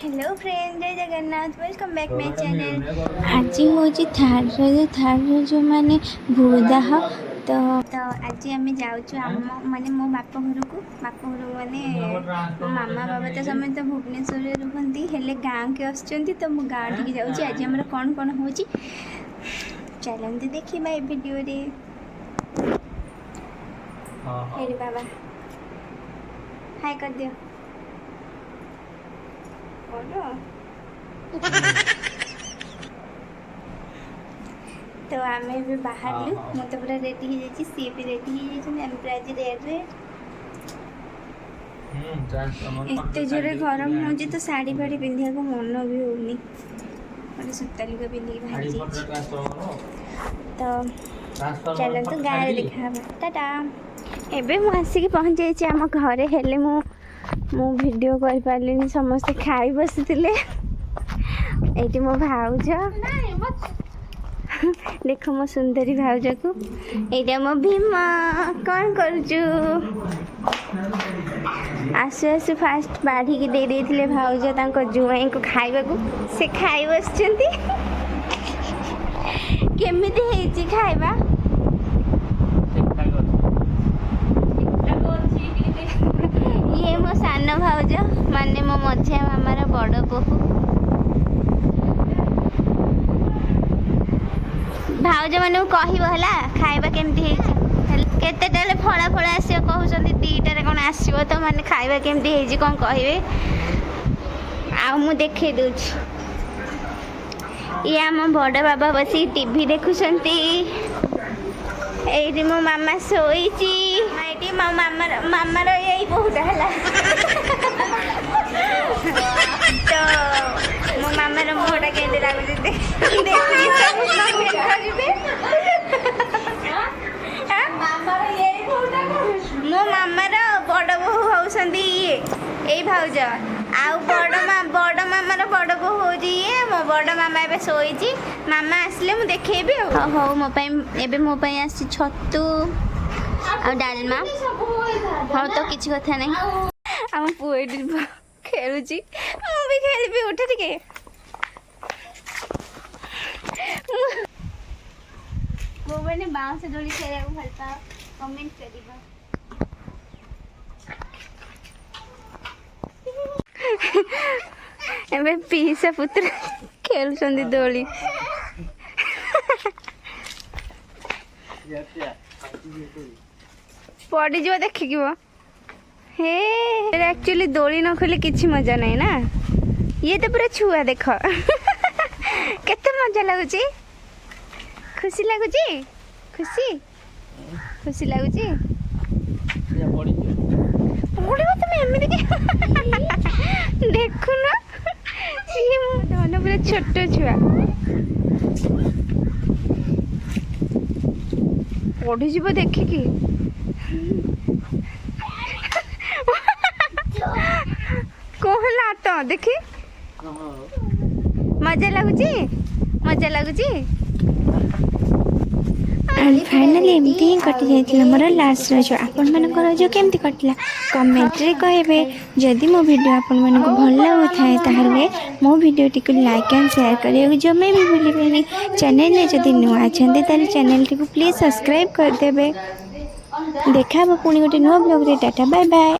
Hello friend, जय Jagannath, welcome back my channel. आज हूँ थार जो माने भूदाह तो आज आम जाऊँ आम माने मो बाप घर को माने मो मामा बाबा तो समस्त भुवनेश्वर रुहती हेले गाँव के आसुँच तो मो गाँव टी जाऊँ। आज आम कौन कौन हो चलते देखा ये वीडियो रे। हेरी बाबा हाय कर दियो। तो आम भी बाहर मु तो पूरा रेडी हो जाइए, सी भी रेडी हो पूरा आज रेड्रे एत जोरे गरम हो तो शाढ़ी फाड़ी पिंधा को मन भी होनी गोटे सूता लुगा पिंधिक बाहर तो चलते गाँव में देखा टाटा। एबे मु आसिक पहुँच जाइए आम घरे हेले मु वीडियो कर पारे समस्त खाई बसी ये मो भाउज देख मो सुंदरी भाउज को ये मो भीमा कौन करुचु आसु आसु फास्ट बाढ़ी की दे देथिले भाउज तांको जुआई को खाइबा को से खाई बसचंती केमिति हेची खाइबा ये मो सान भाउज माने मो मझिया मामार बड़ बोहू भाउज माने कहला खाइबा केमती केते फला फला आसो कहते दीटार कौन आसो तो माने खाइबा केमती कौन कहे आ मु देखी दूच ये आम बड़ बाबा बसी टीवी देखुंती ये मो मामा शोची मो मामार यही बहुत है तो मो मामार मुहटा के लगुच मो मामार बड़ बोहू होती ये भाउज आउ बड़ मामार बड़ बोहू हो मो बड़ मामा ए शोची मामा आसले मुझे देखी हो मो आसी छतु आ डालमा हाँ तो किसी कथा नहीं आम पुए खेलुची भी खेली उठे टिके मो मैंने बाउंस डोली खेल भल पाओ कमेंट कर एबे पीसा पुत्र खेलुचंदी दोली पड़ी जो देखिक हे एक्चुअली दोली न खोले किसी मजा नहीं ना। ये तो पूरा छुआ देख केते मजा लगुच खुशी लगुच खुशी खुशी लगुच पड़ो तुम एमती देखु न मन पूरा छोट छुआ पड़ी देखिकी कहला तो देखी मजा लगुच फाइनाली एमती ही कटि जाइए मोर लास्ट रज आपण मानक रज केमती कटिला कमेंट रे कहबे। जदि मो वीडियो आपण मानक भल लागुथाए ताहले मो वीडियो टी को लाइक एंड शेयर करियो जमे भी भूलिबेनी। चैनल में जदि नुआ अछंते ताले चैनल टी को प्लीज सब्सक्राइब कर देबे। देखा पुणी गोटे नुआ ब्लॉग रे। Tata bye bye.